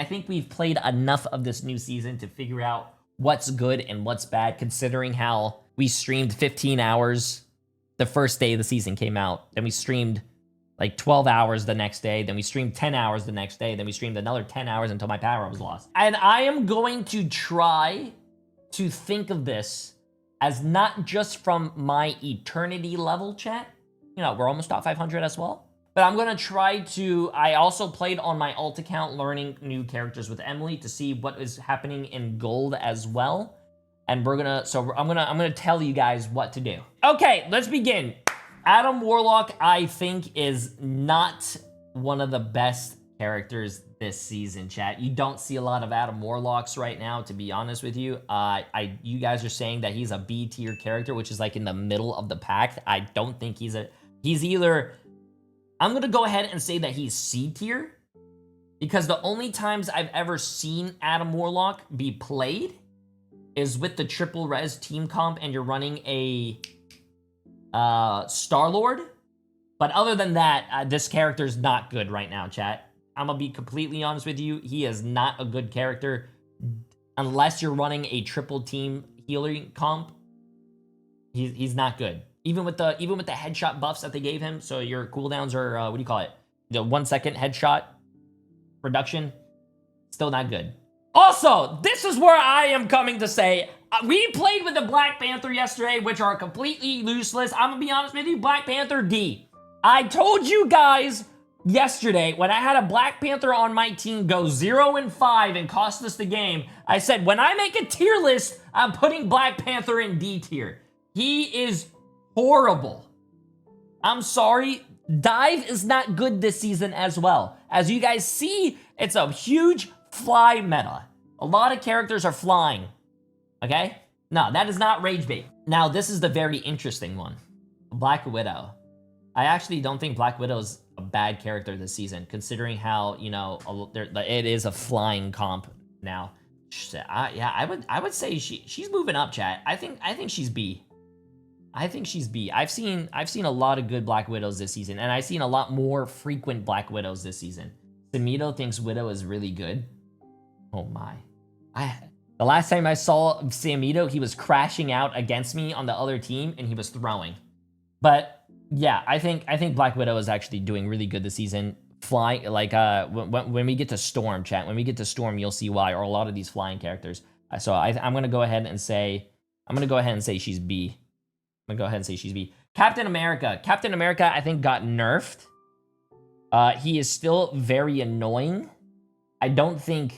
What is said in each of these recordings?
I think we've played enough of this new season to figure out what's good and what's bad, considering how we streamed 15 hours the first day the season came out. Then we streamed like 12 hours the next day. Then we streamed 10 hours the next day. Then we streamed another 10 hours until my power was lost. And I am going to try to think of this as not just from my eternity level, chat. You know, we're almost top 500 as well. But I'm gonna try to, I also played on my alt account learning new characters with Emily to see what is happening in gold as well. And I'm gonna tell you guys what to do. Okay, let's begin. Adam Warlock, I think, is not one of the best characters this season, chat. You don't see a lot of Adam Warlocks right now, to be honest with you. You guys are saying that he's a B tier character, which is like in the middle of the pack. I don't think he's either, I'm gonna go ahead and say that he's C tier, because the only times I've ever seen Adam Warlock be played is with the triple res team comp and you're running a Star-Lord. But other than that, this character's not good right now, chat. I'm gonna be completely honest with you. He is not a good character unless you're running a triple team healing comp. He's not good. Even with the headshot buffs that they gave him, so your cooldowns are what do you call it? The 1 second headshot reduction, still not good. Also, this is where I am coming to say, we played with the Black Panther yesterday, which are completely useless. I'm gonna be honest with you, Black Panther D. I told you guys yesterday when I had a Black Panther on my team go 0-5 and cost us the game, I said, when I make a tier list, I'm putting Black Panther in D tier. He is horrible. I'm sorry. Dive is not good this season as well. As you guys see, it's a huge fly meta. A lot of characters are flying. Okay? No, that is not rage bait. Now, this is the very interesting one. Black Widow. I actually don't think Black Widow is a bad character this season, considering how, you know, it is a flying comp now. Yeah, I would say she's moving up, chat. I think she's B. I think she's B. I've seen a lot of good Black Widows this season, and I've seen a lot more frequent Black Widows this season. Samito thinks Widow is really good. Oh my. The last time I saw Samito, he was crashing out against me on the other team, and he was throwing. But yeah, I think Black Widow is actually doing really good this season. Flying, like when we get to Storm, chat. When we get to Storm, you'll see why. Or a lot of these flying characters. So I'm gonna go ahead and say she's B. I'm gonna go ahead and say she's B. Captain America. Captain America, I think, got nerfed. He is still very annoying. I don't think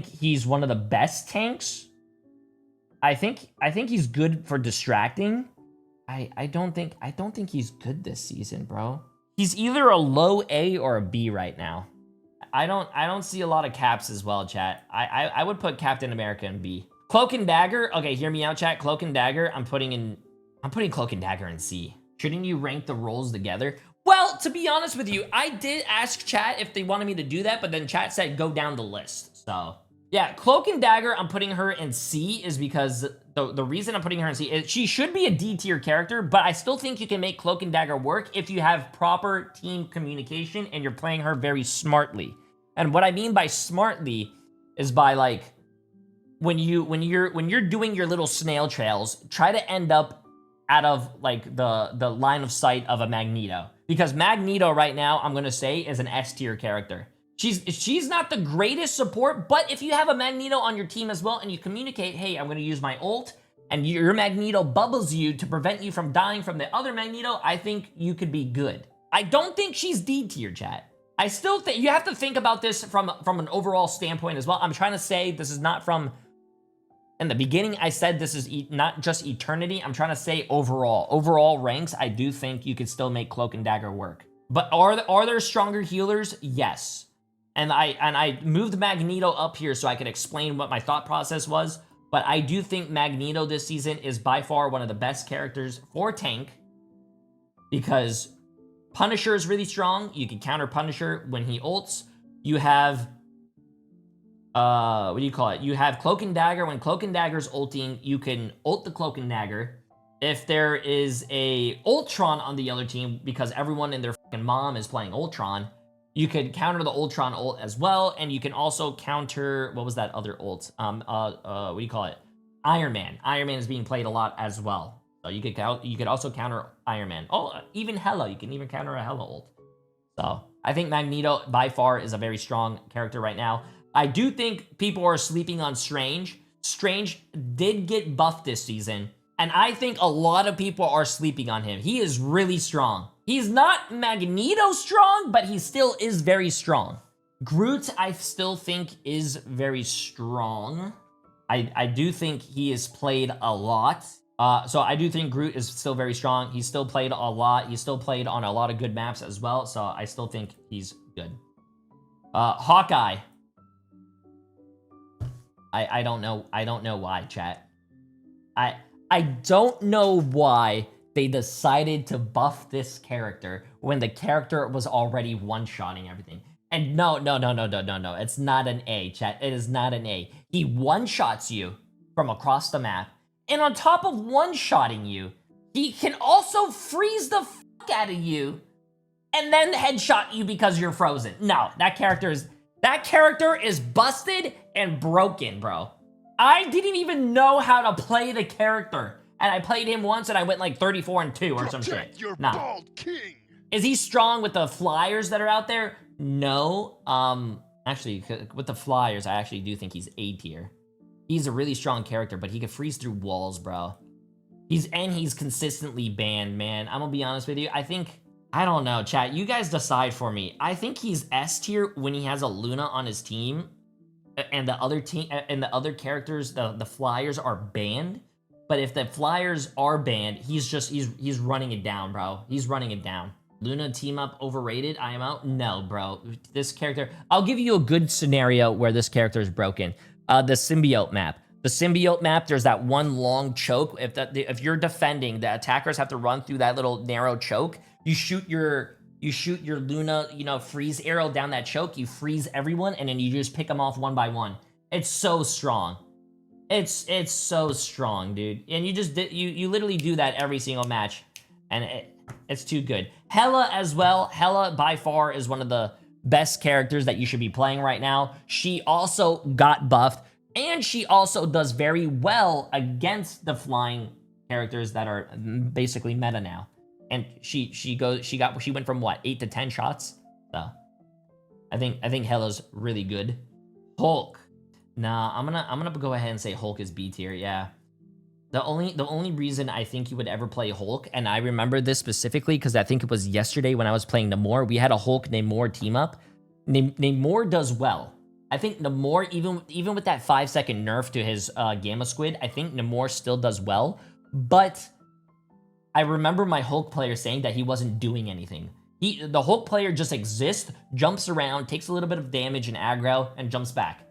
he's one of the best tanks. I think he's good for distracting. I don't think he's good this season, bro. He's either a low A or a B right now. I don't see a lot of caps as well, chat. I would put Captain America in B. Cloak and Dagger. Okay, hear me out, chat. Cloak and Dagger. I'm putting Cloak and Dagger in C. Shouldn't you rank the roles together? Well, to be honest with you, I did ask chat if they wanted me to do that, but then chat said go down the list. So yeah, Cloak and Dagger, I'm putting her in C is because the reason I'm putting her in C is she should be a D tier character, but I still think you can make Cloak and Dagger work if you have proper team communication and you're playing her very smartly. And what I mean by smartly is by like when you're doing your little snail trails, try to end up out of like the line of sight of a Magneto. Because Magneto right now, I'm gonna say, is an S tier character. She's not the greatest support, but if you have a Magneto on your team as well and you communicate, hey, I'm gonna use my ult, and your Magneto bubbles you to prevent you from dying from the other Magneto, I think you could be good. I don't think she's D tier, chat. I still think you have to think about this from an overall standpoint as well. I'm trying to say this is not from, in the beginning, I said this is not just eternity. I'm trying to say overall ranks. I do think you could still make Cloak and Dagger work. But are there stronger healers? Yes. And I moved Magneto up here so I could explain what my thought process was. But I do think Magneto this season is by far one of the best characters for tank, because Punisher is really strong. You can counter Punisher when he ults. You have what do you call it? You have Cloak and Dagger. When Cloak and Dagger's ulting, you can ult the Cloak and Dagger. If there is a Ultron on the other team, because everyone and their fucking mom is playing Ultron, You could counter the Ultron ult as well, and you can also counter, what was that other ult? What do you call it? Iron Man. Iron Man is being played a lot as well. So you could also counter Iron Man. Oh, even Hela. You can even counter a Hela ult. So I think Magneto by far is a very strong character right now. I do think people are sleeping on Strange. Strange did get buffed this season, and I think a lot of people are sleeping on him. He is really strong. He's not Magneto strong, but he still is very strong. Groot, I still think, is very strong. I do think he is played a lot. So I do think Groot is still very strong. He's still played a lot. He's still played on a lot of good maps as well. So I still think he's good. Hawkeye. I don't know. I don't know why, chat. I don't know why they decided to buff this character when the character was already one-shotting everything. And no. It's not an A, chat. It is not an A. He one-shots you from across the map. And on top of one-shotting you, he can also freeze the fuck out of you and then headshot you because you're frozen. No, that character is busted and broken, bro. I didn't even know how to play the character. And I played him once and I went like 34-2 or some shit. Nah. Is he strong with the flyers that are out there? No. Actually, with the flyers, I actually do think he's A tier. He's a really strong character, but he can freeze through walls, bro. He's consistently banned, man. I'm gonna be honest with you. I don't know, chat. You guys decide for me. I think he's S tier when he has a Luna on his team, and the other characters, the flyers are banned. But if the flyers are banned, he's running it down, bro. He's running it down. Luna team up overrated? I am out? No, bro. This character, I'll give you a good scenario where this character is broken. The symbiote map. The symbiote map, there's that one long choke. If you're defending, the attackers have to run through that little narrow choke. You shoot your Luna, freeze arrow down that choke. You freeze everyone, and then you just pick them off one by one. It's so strong. It's so strong, dude. And you literally do that every single match, and it's too good. Hela as well. Hela by far is one of the best characters that you should be playing right now. She also got buffed, and she also does very well against the flying characters that are basically meta now. And she went from what, 8 to 10 shots? So I think Hela's really good. Hulk. Nah, I'm gonna go ahead and say Hulk is B tier. Yeah. The only reason I think you would ever play Hulk, and I remember this specifically because I think it was yesterday when I was playing Namor, we had a Hulk Namor team up. Namor does well. I think Namor, even with that 5-second nerf to his Gamma Squid, I think Namor still does well. But I remember my Hulk player saying that he wasn't doing anything. The Hulk player just exists, jumps around, takes a little bit of damage and aggro, and jumps back.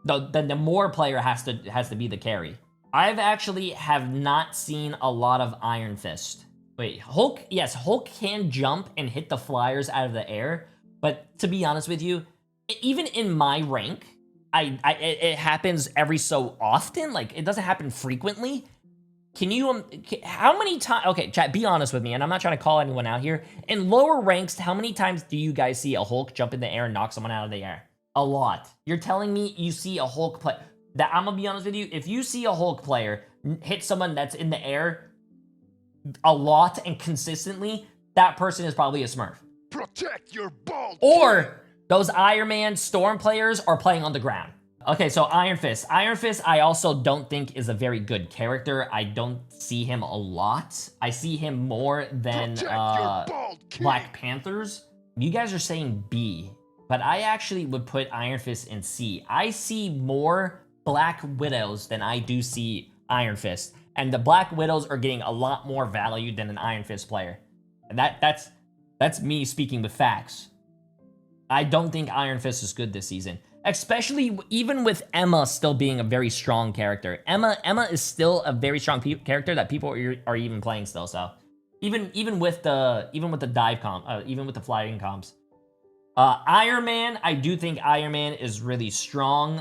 The Namor player has to be the carry. I've actually have not seen a lot of Iron Fist. Wait, Hulk? Yes, Hulk can jump and hit the flyers out of the air. But to be honest with you, even in my rank, it happens every so often. Like, it doesn't happen frequently. How many times? Okay, chat, be honest with me, and I'm not trying to call anyone out here. In lower ranks, how many times do you guys see a Hulk jump in the air and knock someone out of the air? A lot. You're telling me you see a Hulk play? That I'm gonna be honest with you, if you see a Hulk player hit someone that's in the air a lot and consistently, that person is probably a Smurf. Protect your ball. Or those Iron Man Storm players are playing on the ground. Okay, so Iron Fist. Iron Fist, I also don't think is a very good character. I don't see him a lot. I see him more than Black Panthers. You guys are saying B, but I actually would put Iron Fist in C. I see more Black Widows than I do see Iron Fist. And the Black Widows are getting a lot more value than an Iron Fist player. And that's me speaking with facts. I don't think Iron Fist is good this season. Especially even with Emma still being a very strong character. Emma is still a very strong character that people are even playing still. So even with the dive comp, even with the flying comps. Iron Man, I do think Iron Man is really strong.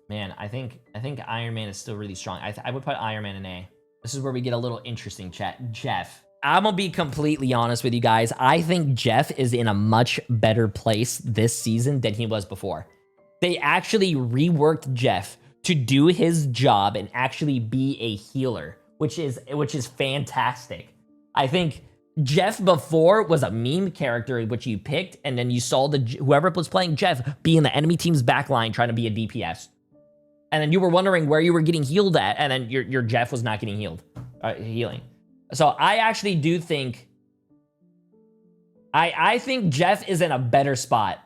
Man, I think Iron Man is still really strong. I would put Iron Man in A. This is where we get a little interesting, chat. Jeff. I'm gonna be completely honest with you guys. I think Jeff is in a much better place this season than he was before. They actually reworked Jeff to do his job and actually be a healer, which is fantastic. I think Jeff before was a meme character which you picked, and then you saw whoever was playing Jeff be in the enemy team's backline trying to be a DPS. And then you were wondering where you were getting healed at, and then your Jeff was not getting healing. So I actually do think I think Jeff is in a better spot.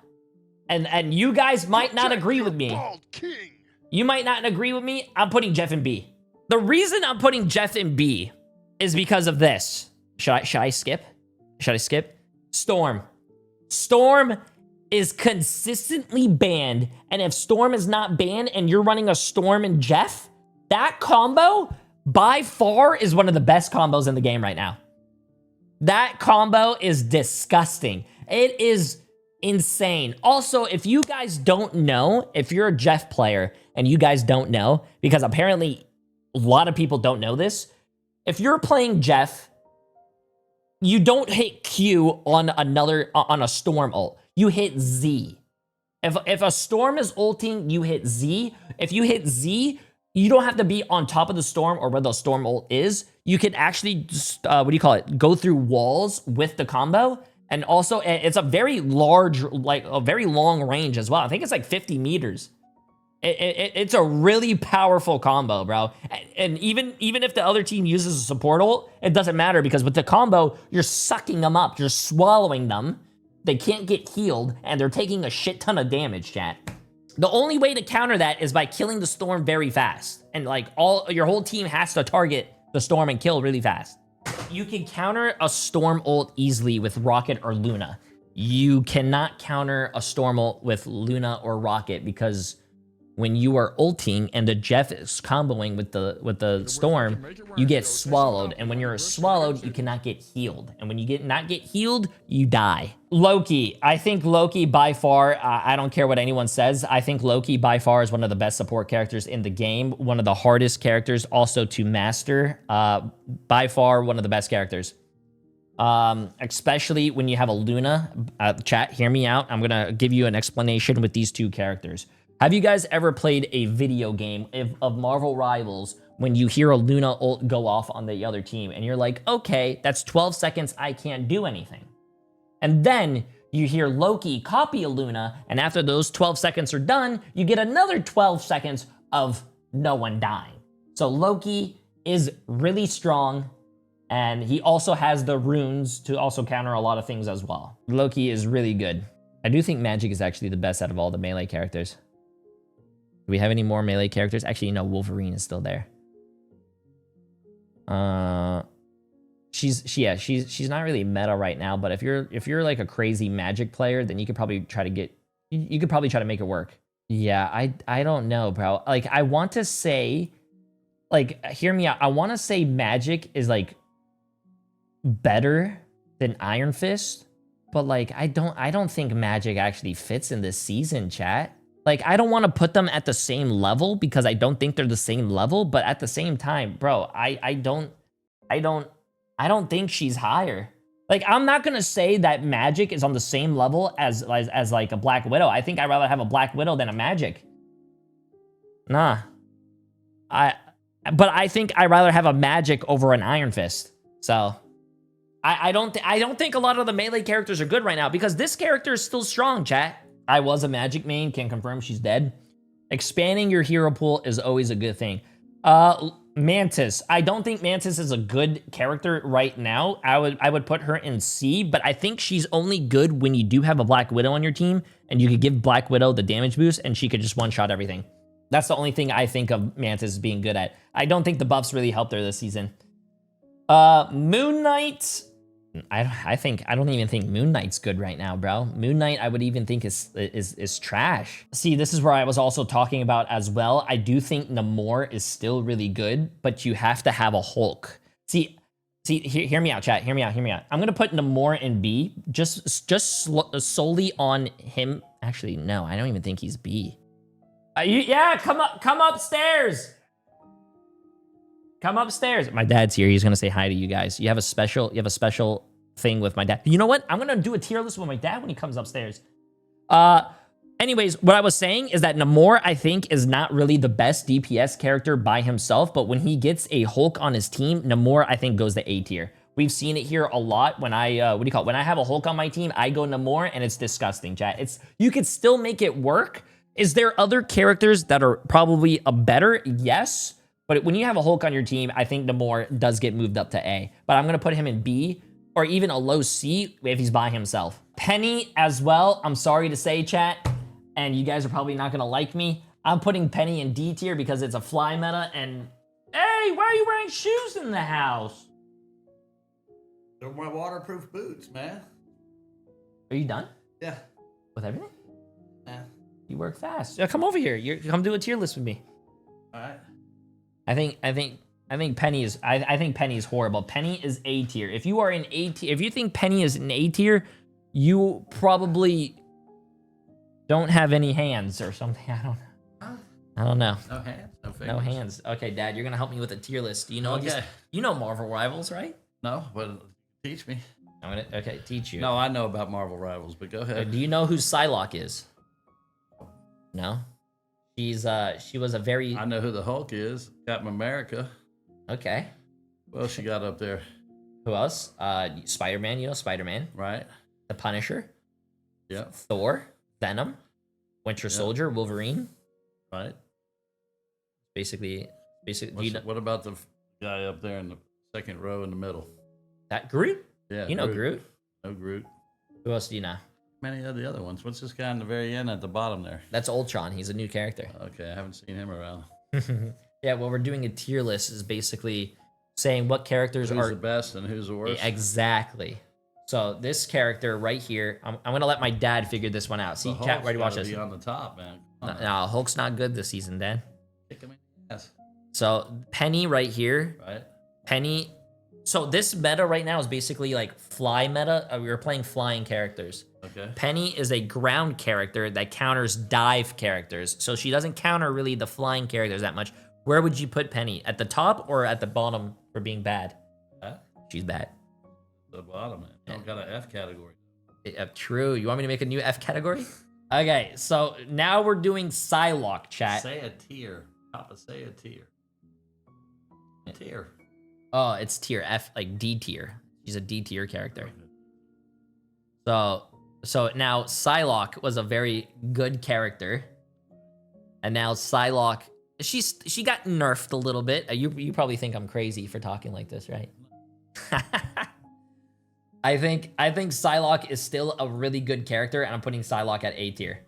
And you guys might not agree with me. You might not agree with me. I'm putting Jeff in B. The reason I'm putting Jeff in B is because of this. Should I skip? Should I skip? Storm. Storm is consistently banned, and if Storm is not banned and you're running a Storm and Jeff, that combo by far is one of the best combos in the game right now. That combo is disgusting. It is insane. Also, if you guys don't know, if you're a Jeff player and you guys don't know, because apparently a lot of people don't know this, if you're playing Jeff, you don't hit Q on a Storm ult. You hit Z. If a Storm is ulting, you hit Z. If you hit Z, you don't have to be on top of the Storm or where the Storm ult is. You can actually just, go through walls with the combo. And also, it's a very large, like a very long range as well. I think it's like 50 meters. It's a really powerful combo, bro. And even if the other team uses a support ult, it doesn't matter because with the combo, you're sucking them up. You're swallowing them. They can't get healed, and they're taking a shit ton of damage, chat. The only way to counter that is by killing the Storm very fast. And like your whole team has to target the Storm and kill really fast. You can counter a Storm ult easily with Rocket or Luna. You cannot counter a Storm ult with Luna or Rocket because when you are ulting and the Jeff is comboing with the Storm, you get swallowed. And when you're swallowed, you cannot get healed. And when you not get healed, you die. Loki. I think Loki by far, I don't care what anyone says, I think Loki by far is one of the best support characters in the game. One of the hardest characters also to master. By far, one of the best characters. Especially when you have a Luna. Chat, hear me out. I'm going to give you an explanation with these two characters. Have you guys ever played a video game of Marvel Rivals when you hear a Luna ult go off on the other team and you're like, okay, that's 12 seconds, I can't do anything. And then you hear Loki copy a Luna, and after those 12 seconds are done, you get another 12 seconds of no one dying. So Loki is really strong, and he also has the runes to also counter a lot of things as well. Loki is really good. I do think Magic is actually the best out of all the melee characters. Do we have any more melee characters? Actually, no, Wolverine is still there. She's not really meta right now, but if you're like a crazy Magic player, then you could probably try to make it work. Yeah, I don't know, bro. Like I want to say, like, hear me out. I want to say Magic is like better than Iron Fist, but like I don't think Magic actually fits in this season, chat. Like, I don't want to put them at the same level because I don't think they're the same level, but at the same time, bro, I don't think she's higher. Like, I'm not gonna say that Magic is on the same level as like a Black Widow. I think I'd rather have a Black Widow than a Magic. Nah. But I think I'd rather have a Magic over an Iron Fist. So I don't think a lot of the melee characters are good right now because this character is still strong, chat. I was a Magic main, can confirm she's dead. Expanding your hero pool is always a good thing. Mantis. I don't think Mantis is a good character right now. I would put her in C, but I think she's only good when you do have a Black Widow on your team and you could give Black Widow the damage boost and she could just one-shot everything. That's the only thing I think of Mantis being good at. I don't think the buffs really helped her this season. Moon Knight. I don't even think Moon Knight's good right now, bro. Moon Knight, I would even think is trash. See, this is where I was also talking about as well. I do think Namor is still really good, but you have to have a Hulk. See, hear me out, chat. Hear me out. I'm gonna put Namor in B, just solely on him. Actually, no, I don't even think he's B. Yeah, come upstairs. come upstairs. My dad's here. He's gonna say hi to you guys. You have a special thing with my dad. You know what? I'm gonna do a tier list with my dad when he comes upstairs. Anyways, what I was saying is that Namor, I think, is not really the best DPS character by himself, but when he gets a Hulk on his team, Namor, I think, goes to A tier. We've seen it here a lot when I, when I have a Hulk on my team, I go Namor, and it's disgusting, chat. You could still make it work. Is there other characters that are probably a better? Yes. But when you have a Hulk on your team, I think Namor does get moved up to A. But I'm going to put him in B or even a low C if he's by himself. Penny as well. I'm sorry to say, chat, and you guys are probably not going to like me. I'm putting Penny in D tier because it's a fly meta. And hey, why are you wearing shoes in the house? They're my waterproof boots, man. Are you done? Yeah. With everything? Yeah. You work fast. Yeah, come over here. Come do a tier list with me. All right. I think Penny is. I think Penny is horrible. Penny is A tier. If you are in A tier, if you think Penny is in A tier, you probably don't have any hands or something. I don't know. No hands. No fingers. No hands. Okay, Dad, you're gonna help me with a tier list. Do you know? Okay. You know Marvel Rivals, right? No, but teach me. I'm gonna teach you. No, I know about Marvel Rivals, but go ahead. Do you know who Psylocke is? No. She was a very. I know who the Hulk is. Captain America. Okay. Well, she got up there. Who else? Spider-Man. You know Spider-Man, right? The Punisher. Yep. Thor, Venom, Winter Soldier, Wolverine. Right. Basically. What about the guy up there in the second row in the middle? That Groot? Yeah. You know Groot. No Groot. Who else do you know? Many of the other ones. What's this guy in the very end at the bottom there? That's Ultron. He's a new character. Okay, I haven't seen him around. Yeah, what we're doing a tier list is basically saying what characters who's are the best and who's the worst. Exactly. So this character right here, I'm gonna let my dad figure this one out. See, chat, ready to watch this? Be on the top, man. No, Hulk's not good this season, Dad. Kick him in the ass. So Penny right here. Right. Penny. So this meta right now is basically like fly meta. We were playing flying characters. Okay. Penny is a ground character that counters dive characters. So she doesn't counter really the flying characters that much. Where would you put Penny? At the top or at the bottom for being bad? She's bad. The bottom, man. Don't got an F category. True. You want me to make a new F category? Okay, so now we're doing Psylocke, chat. Say a tier. Papa, say a tier. A tier. Oh, it's tier F, like D tier. She's a D tier character. So now Psylocke was a very good character, and now Psylocke, she got nerfed a little bit. You probably think I'm crazy for talking like this, right? I think Psylocke is still a really good character, and I'm putting Psylocke at A tier.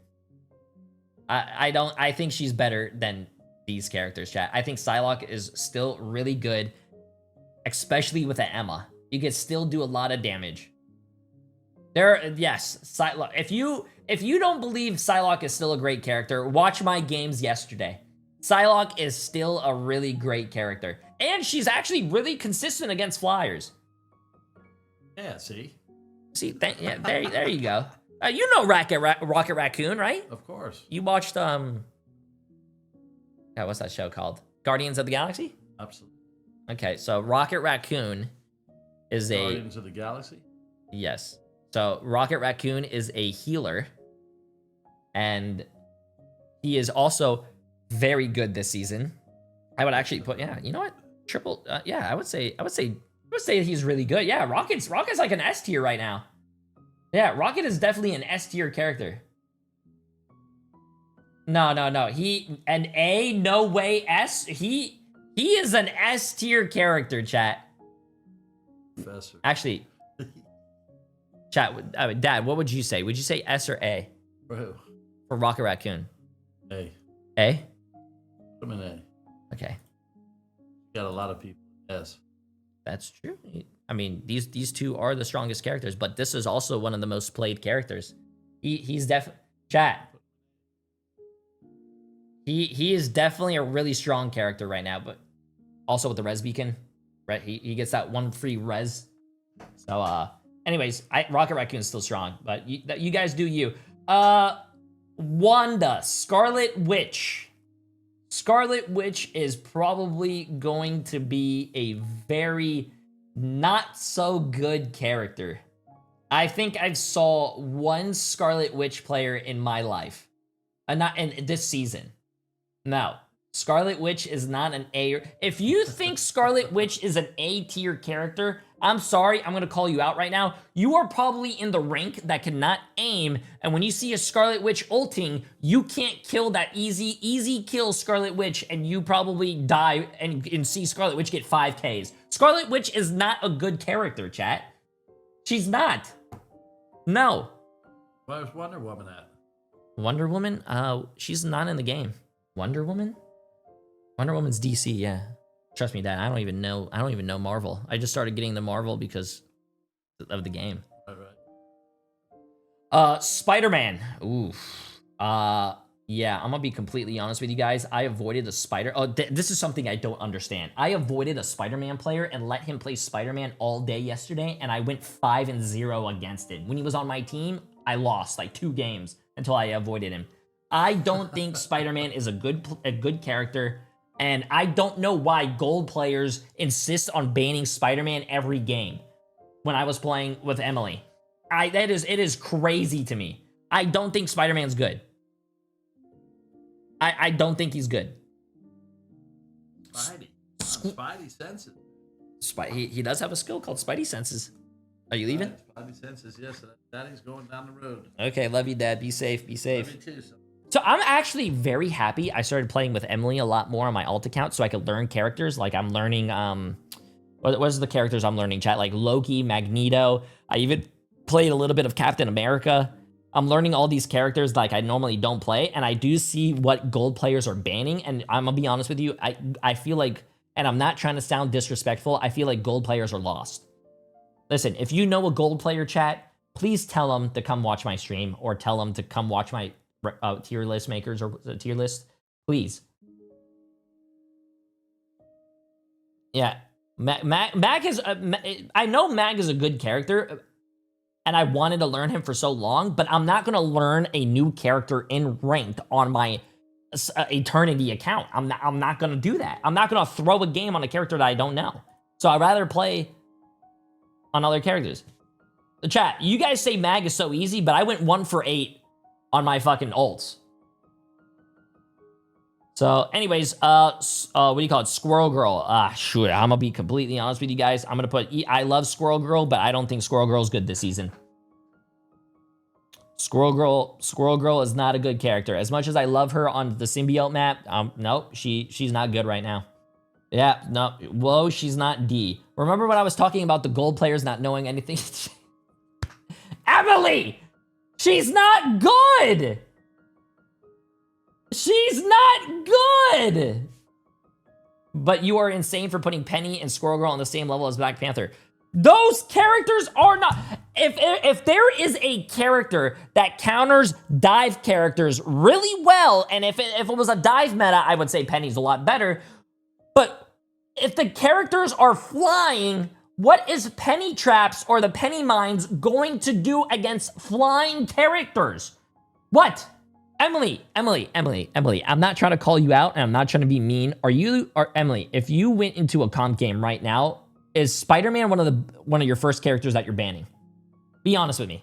I think she's better than these characters, chat. I think Psylocke is still really good, especially with an Emma. You can still do a lot of damage. Psylocke. If you don't believe Psylocke is still a great character, watch my games yesterday. Psylocke is still a really great character, and she's actually really consistent against flyers. Yeah, see? There you go. You know Rocket Raccoon, right? Of course. You watched, what's that show called? Guardians of the Galaxy? Absolutely. Okay, so Rocket Raccoon is Guardians of the Galaxy? Yes. So Rocket Raccoon is a healer, and he is also very good this season. I would actually put, you know what? Triple, I would say he's really good. Yeah, Rocket's like an S tier right now. Yeah, Rocket is definitely an S tier character. No. He an A, no way S. He is an S tier character, chat. Professor. Actually, chat, Dad, what would you say? Would you say S or A? For who? For Rocket Raccoon. A. A? Put him in A. Okay. Got a lot of people. S. That's true. I mean, these two are the strongest characters, but this is also one of the most played characters. He's definitely, chat. He is definitely a really strong character right now, but also with the res beacon, right? He gets that one free res. So anyways, Rocket Raccoon's still strong, but you guys do you. Wanda, Scarlet Witch. Scarlet Witch is probably going to be a very not so good character. I think I've saw one Scarlet Witch player in my life. Not in this season. No. Scarlet Witch is not an A. If you think Scarlet Witch is an A tier character, I'm sorry, I'm gonna call you out right now. You are probably in the rank that cannot aim, and when you see a Scarlet Witch ulting, you can't kill that easy kill Scarlet Witch, and you probably die and see Scarlet Witch get 5Ks. Scarlet Witch is not a good character, chat. She's not. No. Where's Wonder Woman at? Wonder Woman? She's not in the game. Wonder Woman? Wonder Woman's DC, yeah. Trust me, Dad. I don't even know Marvel. I just started getting the Marvel because of the game. All right. Spider-Man. Oof. Yeah, I'm gonna be completely honest with you guys. I avoided a Spider. Oh, this is something I don't understand. I avoided a Spider-Man player and let him play Spider-Man all day yesterday, and I went 5-0 against it. When he was on my team, I lost like 2 games until I avoided him. I don't think Spider-Man is a good character. And I don't know why gold players insist on banning Spider-Man every game when I was playing with Emily. It is crazy to me. I don't think Spider-Man's good. I don't think he's good. Spidey senses. He does have a skill called Spidey Senses. Are you leaving? Spidey senses, yes. Daddy's going down the road. Okay, love you, Dad. Be safe. Be safe. Love you too, son. So I'm actually very happy I started playing with Emily a lot more on my alt account so I could learn characters. Like I'm learning, what's the characters I'm learning, chat? Like Loki, Magneto. I even played a little bit of Captain America. I'm learning all these characters like I normally don't play, and I do see what gold players are banning, and I'm gonna be honest with you, I feel like, and I'm not trying to sound disrespectful, I feel like gold players are lost. Listen, if you know a gold player, chat, please tell them to come watch my stream, or tell them to come watch my tier list makers or tier list, please. Yeah, Mag is. I know Mag is a good character, and I wanted to learn him for so long. But I'm not gonna learn a new character in ranked on my Eternity account. I'm not gonna do that. I'm not gonna throw a game on a character that I don't know. So I'd rather play on other characters. The chat, you guys say Mag is so easy, but I went 1 for 8 on my fucking ults. So, anyways, what do you call it? Squirrel Girl. Shoot, I'm gonna be completely honest with you guys. I'm gonna put, I love Squirrel Girl, but I don't think Squirrel Girl's good this season. Squirrel Girl is not a good character. As much as I love her on the symbiote map, nope, she's not good right now. Yeah, no, whoa, she's not D. Remember when I was talking about the gold players not knowing anything? Emily! She's not good! She's not good! But you are insane for putting Penny and Squirrel Girl on the same level as Black Panther. Those characters are not... If there is a character that counters dive characters really well, and if it was a dive meta, I would say Penny's a lot better. But if the characters are flying... What is Penny Traps or the Penny Mines going to do against flying characters? What? Emily, I'm not trying to call you out and I'm not trying to be mean. Emily, if you went into a comp game right now, is Spider-Man one of your first characters that you're banning? Be honest with me.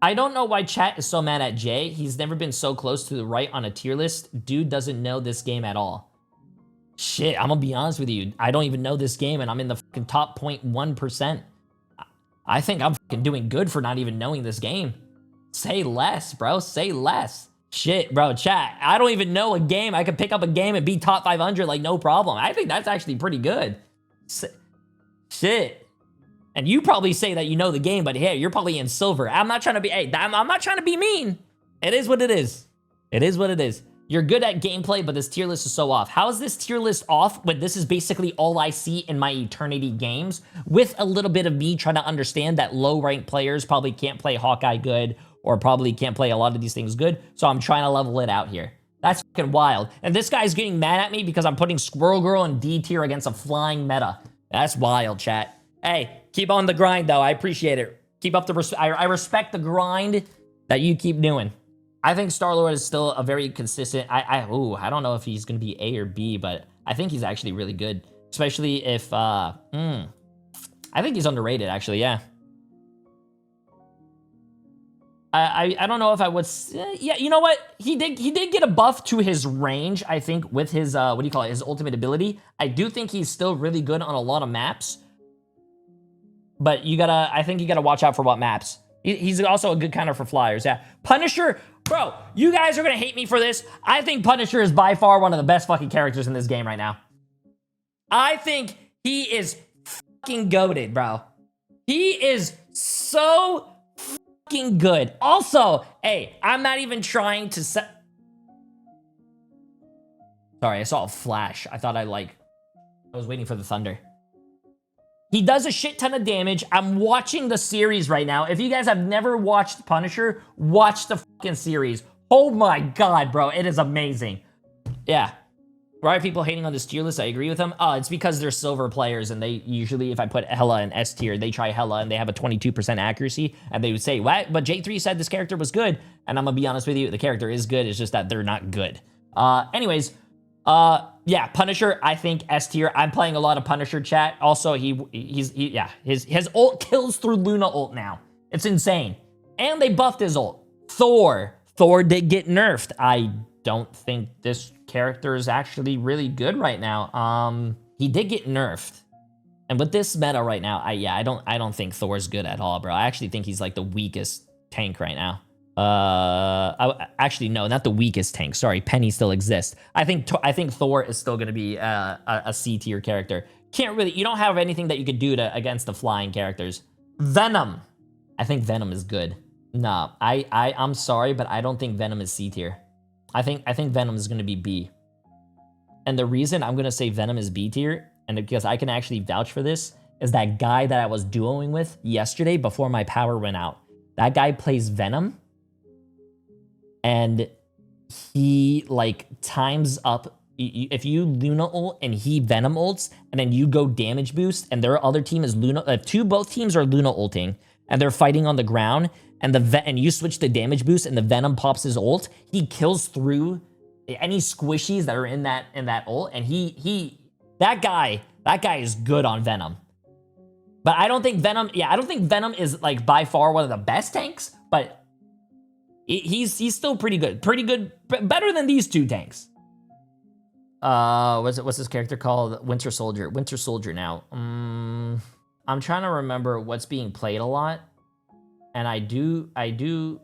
I don't know why chat is so mad at Jay. He's never been so close to the right on a tier list. Dude doesn't know this game at all. Shit, I'm gonna be honest with you. I don't even know this game, and I'm in the fucking top 0.1%. I think I'm fucking doing good for not even knowing this game. Say less, bro. Say less. Shit, bro, chat. I don't even know a game. I could pick up a game and be top 500 like no problem. I think that's actually pretty good. Shit. And you probably say that you know the game, but hey, you're probably in silver. I'm not trying to be, I'm not trying to be mean. It is what it is. It is what it is. You're good at gameplay, but this tier list is so off. How is this tier list off when this is basically all I see in my Eternity games, with a little bit of me trying to understand that low-ranked players probably can't play Hawkeye good or probably can't play a lot of these things good, so I'm trying to level it out here. That's fucking wild. And this guy's getting mad at me because I'm putting Squirrel Girl in D tier against a flying meta. That's wild, chat. Hey, keep on the grind, though. I appreciate it. Keep up the... I respect the grind that you keep doing. I think Star-Lord is still a very consistent. I don't know if he's gonna be A or B, but I think he's actually really good. Especially if I think he's underrated, actually, yeah. I don't know if I would. Yeah, you know what? He did get a buff to his range, I think, with his what do you call it? His ultimate ability. I do think he's still really good on a lot of maps. But I think you gotta watch out for what maps. He's also a good counter for flyers. Yeah, Punisher, bro. You guys are gonna hate me for this. I think Punisher is by far one of the best fucking characters in this game right now. I think he is fucking goated, bro. He is so fucking good. Also, hey, I'm not even trying to set. Sorry, I saw a flash. I thought I was waiting for the thunder. He does a shit ton of damage. I'm watching the series right now. If you guys have never watched Punisher, watch the fucking series. Oh my god, bro. It is amazing. Yeah. Why are people hating on this tier list? I agree with them. It's because they're silver players, and they usually, if I put Hela in S tier, they try Hela, and they have a 22% accuracy, and they would say, what? But Jay3 said this character was good, and I'm gonna be honest with you, the character is good, it's just that they're not good. Anyways, yeah, Punisher, I think S tier. I'm playing a lot of Punisher, chat. Also, his ult kills through Luna ult now. It's insane. And they buffed his ult. Thor did get nerfed. I don't think this character is actually really good right now. He did get nerfed. And with this meta right now, I don't think Thor's good at all, bro. I actually think he's like the weakest tank right now. Actually, no, not the weakest tank. Sorry, Penny still exists. I think Thor is still gonna be a C tier character. You don't have anything that you could do against the flying characters. Venom. I think Venom is good. Nah, I'm sorry, but I don't think Venom is C tier. I think Venom is gonna be B. And the reason I'm gonna say Venom is B tier, and because I can actually vouch for this, is that guy that I was duoing with yesterday before my power went out. That guy plays Venom, and he like times up. If you Luna ult and he Venom ults, and then you go damage boost, and their other team is Luna. Both teams are Luna ulting, and they're fighting on the ground, and you switch the damage boost, and the Venom pops his ult. He kills through any squishies that are in that ult, and that guy is good on Venom. But I don't think Venom. Yeah, I don't think Venom is like by far one of the best tanks, but he's still pretty good, better than these two tanks. What's this character called? Winter Soldier now. I'm trying to remember what's being played a lot, and I do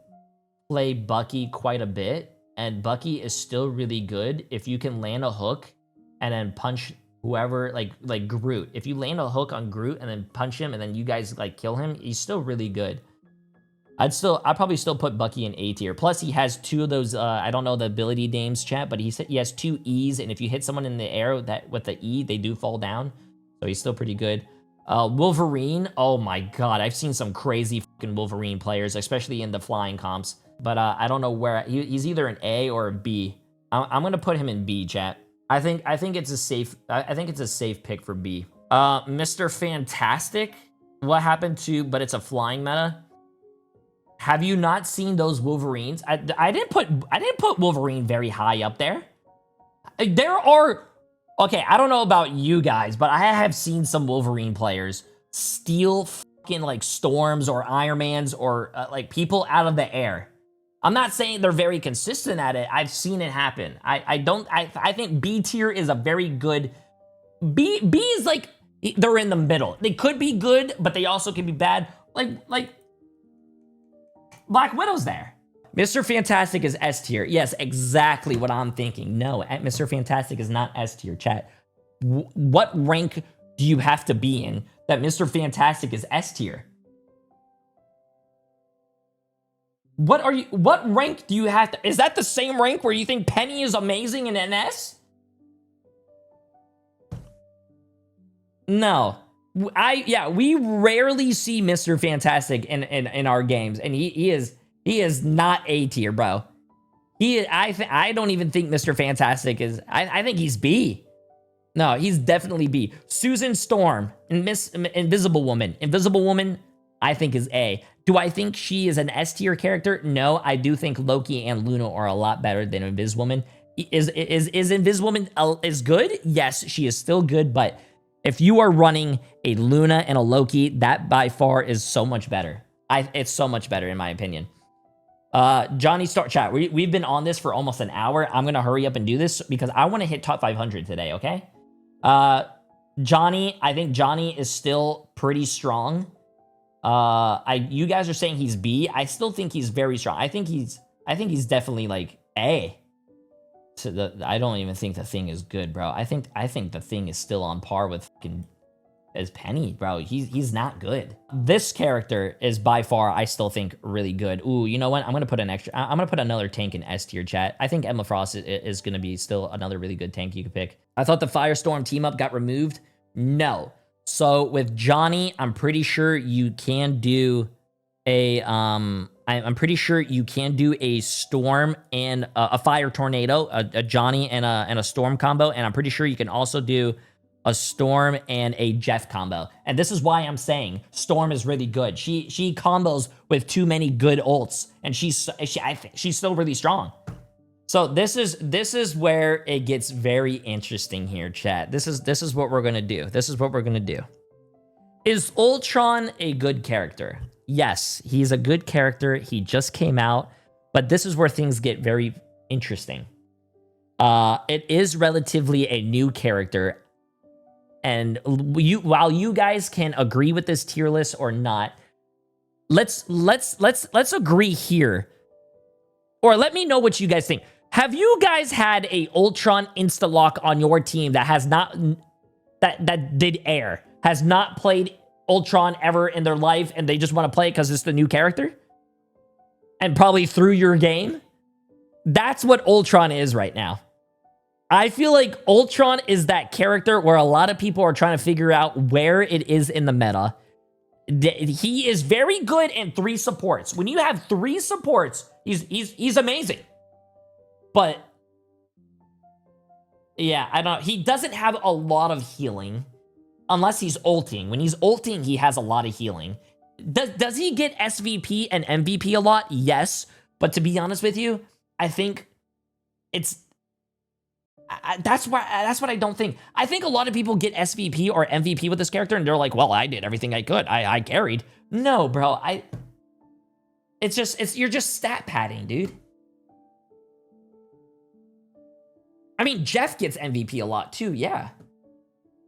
play Bucky quite a bit, and Bucky is still really good if you can land a hook and then punch whoever, like Groot. If you land a hook on Groot and then punch him, and then you guys like kill him, he's still really good. I'd probably still put Bucky in A tier. Plus, he has two of those, I don't know the ability names, chat, but he has 2 E's, and if you hit someone in the air with the E, they do fall down. So he's still pretty good. Wolverine, oh my god, I've seen some crazy fucking Wolverine players, especially in the flying comps. But I don't know where, he's either an A or a B. I'm gonna put him in B, chat. I think it's a safe pick for B. Mr. Fantastic, what happened to, but it's a flying meta? Have you not seen those Wolverines? I didn't put Wolverine very high up there. There are, okay, I don't know about you guys, but I have seen some Wolverine players steal fucking like Storms or Ironmans or like people out of the air. I'm not saying they're very consistent at it. I've seen it happen. I think B tier is a very good, B is like, they're in the middle. They could be good, but they also can be bad. Like Black Widow's there. Mr. Fantastic is S tier. Yes, exactly what I'm thinking. No, Mr. Fantastic is not S tier, chat. What rank do you have to be in that Mr. Fantastic is S tier? What rank do you have to, is that the same rank where you think Penny is amazing in an S? No. We rarely see Mr. Fantastic in our games, and he is not A tier, bro. I don't even think Mr. Fantastic is, I think he's B. No, he's definitely B. Susan Storm, Invisible Woman. I think is A. Do I think she is an S tier character? No, I do think Loki and Luna are a lot better than Inviswoman. Is Inviswoman is good? Yes, she is still good, but if you are running a Luna and a Loki, that by far is so much better. It's so much better in my opinion. Johnny Star chat. We've been on this for almost an hour. I'm gonna hurry up and do this because I want to hit top 500 today. Okay. Johnny, I think Johnny is still pretty strong. You guys are saying he's B. I still think he's very strong. I think he's definitely like A. So I don't even think the Thing is good, bro. I think the Thing is still on par with fucking as Penny, bro. He's not good. This character is by far, I still think, really good. Ooh, you know what? I'm gonna put another tank in S tier chat. I think Emma Frost is gonna be still another really good tank you could pick. I thought the Firestorm team up got removed. No. So with Johnny, I'm pretty sure you can do a I'm pretty sure you can do a Storm and a Fire Tornado, a Johnny and a Storm combo, and I'm pretty sure you can also do a Storm and a Jeff combo. And this is why I'm saying Storm is really good. She combos with too many good ults, and I think she's still really strong. So this is where it gets very interesting here, chat. This is what we're gonna do. This is what we're gonna do. Is Ultron a good character? Yes, he's a good character. He just came out, but this is where things get very interesting. It is relatively a new character, and while you guys can agree with this tier list or not, let's agree here, or let me know what you guys think. Have you guys had a Ultron insta-lock on your team that has not that did air, has not played Ultron ever in their life, and they just want to play it because it's the new character? And probably through your game? That's what Ultron is right now. I feel like Ultron is that character where a lot of people are trying to figure out where it is in the meta. He is very good in 3 supports. When you have 3 supports, he's amazing. But yeah, I don't. He doesn't have a lot of healing unless he's ulting. When he's ulting, he has a lot of healing. Does he get SVP and MVP a lot? Yes, but to be honest with you, I think it's that's what I don't think. I think a lot of people get SVP or MVP with this character, and they're like, "Well, I did everything I could. I carried." No, bro. You're just stat padding, dude. I mean, Jeff gets MVP a lot too, yeah.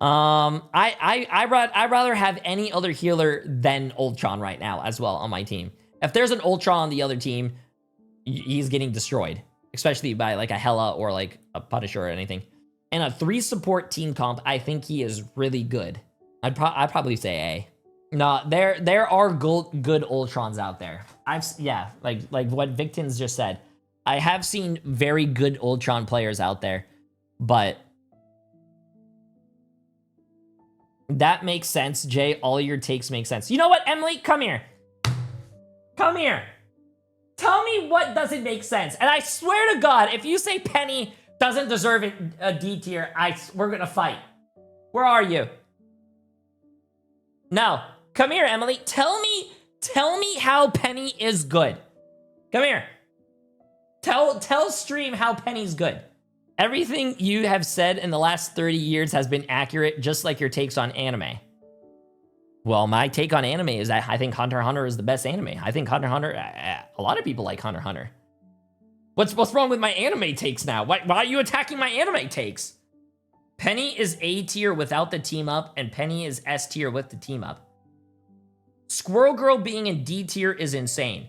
I'd rather have any other healer than Ultron right now as well on my team. If there's an Ultron on the other team, he's getting destroyed, especially by like a Hela or like a Punisher or anything. And a 3 support team comp, I think he is really good. I'd probably say A. No, there are good Ultrons out there. Like what Victins just said. I have seen very good Ultron players out there, but that makes sense, Jay. All your takes make sense. You know what, Emily? Come here. Come here. Tell me what doesn't make sense. And I swear to God, if you say Penny doesn't deserve a D tier, we're gonna fight. Where are you? No. Come here, Emily. Tell me how Penny is good. Come here. Tell stream how Penny's good. Everything you have said in the last 30 years has been accurate, just like your takes on anime. Well, my take on anime is that I think Hunter x Hunter is the best anime. I think Hunter x Hunter, a lot of people like Hunter x Hunter. What's wrong with my anime takes now? Why are you attacking my anime takes? Penny is A tier without the team up, and Penny is S tier with the team up. Squirrel Girl being in D tier is insane.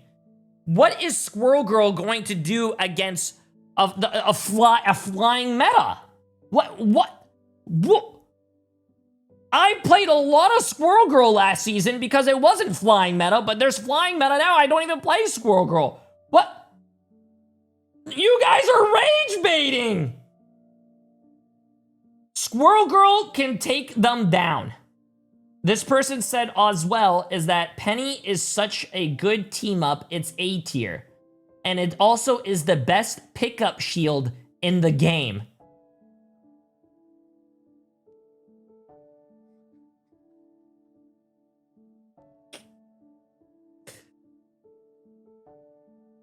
What is Squirrel Girl going to do against a flying meta? What? I played a lot of Squirrel Girl last season because it wasn't flying meta, but there's flying meta now. I don't even play Squirrel Girl. What? You guys are rage baiting. Squirrel Girl can take them down. This person said as well is that Penny is such a good team up, it's A tier. And it also is the best pickup shield in the game.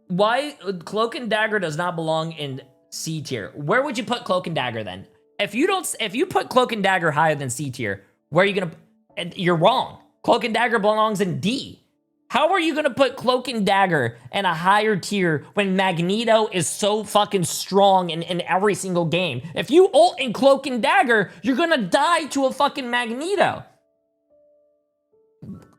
Why Cloak and Dagger does not belong in C tier? Where would you put Cloak and Dagger then? If you put Cloak and Dagger higher than C tier, where are you gonna? And you're wrong. Cloak and Dagger belongs in D. How are you gonna put Cloak and Dagger in a higher tier when Magneto is so fucking strong in every single game? If you ult in Cloak and Dagger, you're gonna die to a fucking Magneto.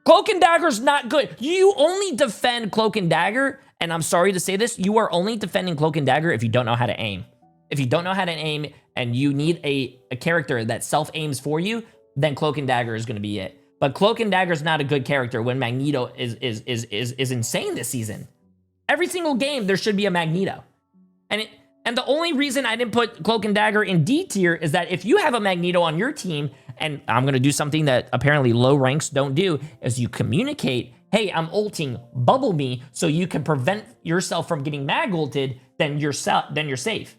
Cloak and Dagger's not good. You only defend Cloak and Dagger, and I'm sorry to say this, you are only defending Cloak and Dagger if you don't know how to aim. If you don't know how to aim and you need a character that self-aims for you, then Cloak and Dagger is gonna be it. But Cloak and Dagger is not a good character when Magneto is insane this season. Every single game, there should be a Magneto. And the only reason I didn't put Cloak and Dagger in D tier is that if you have a Magneto on your team, and I'm going to do something that apparently low ranks don't do, is you communicate, hey, I'm ulting, bubble me, so you can prevent yourself from getting mag ulted, then you're safe.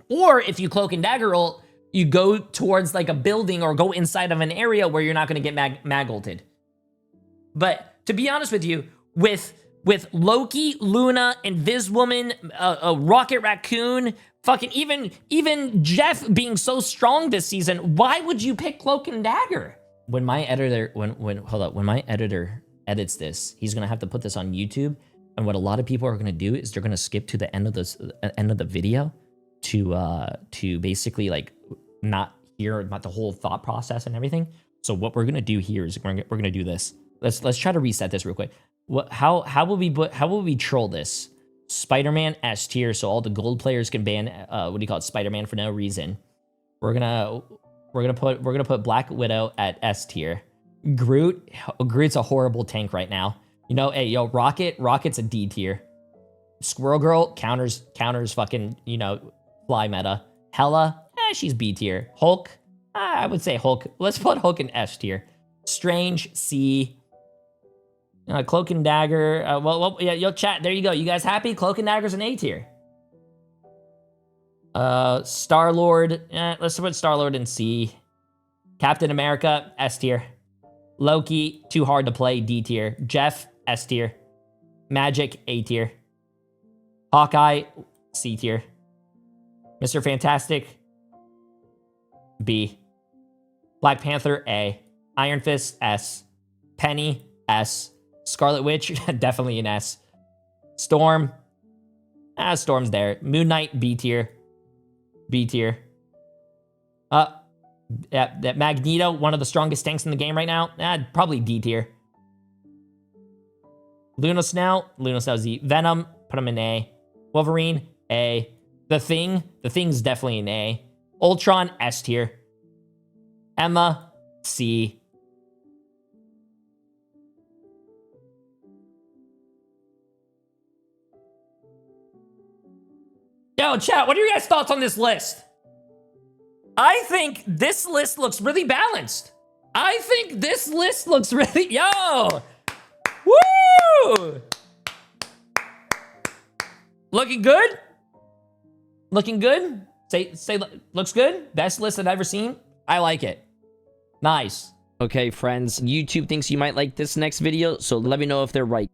Or if you Cloak and Dagger ult, you go towards like a building or go inside of an area where you're not going to get mag ulted. But to be honest with you, with Loki, Luna, Inviswoman, Rocket Raccoon, fucking even Jeff being so strong this season, why would you pick Cloak and Dagger? When my editor when my editor edits this, he's gonna have to put this on YouTube. And what a lot of people are gonna do is they're gonna skip to the end of the video to basically like not hear about the whole thought process and everything. So what we're gonna do here is we're gonna do this. Let's try to reset this real quick. How will we troll this? Spider-Man S tier, so all the gold players can ban Spider-Man for no reason. We're gonna put Black Widow at S tier. Groot's a horrible tank right now. You know, hey yo, Rocket's a D tier. Squirrel Girl counters fucking, you know, fly meta. Hela, she's B tier. Hulk, I would say Hulk. Let's put Hulk in S tier. Strange, C. Cloak and Dagger. Yeah, yo, chat. There you go. You guys happy? Cloak and Dagger's an A tier. Star-Lord. Let's put Star-Lord in C. Captain America, S tier. Loki, too hard to play, D tier. Jeff, S tier. Magic, A tier. Hawkeye, C tier. Mr. Fantastic, B. Black Panther, A. Iron Fist, S. Penny, S. Scarlet Witch, definitely an S. Storm, Storm's there. Moon Knight, B tier. B tier. That Magneto, one of the strongest tanks in the game right now, probably D tier. Luna Snow, Z. Venom, put him in A. Wolverine, A. The Thing's definitely an A. Ultron, S tier. Emma, C. Yo, chat, what are your guys' thoughts on this list? I think this list looks really balanced. I think this list looks really... Yo! Woo! Looking good? Looking good? Say, looks good? Best list I've ever seen? I like it. Nice. Okay, friends, YouTube thinks you might like this next video, so let me know if they're right.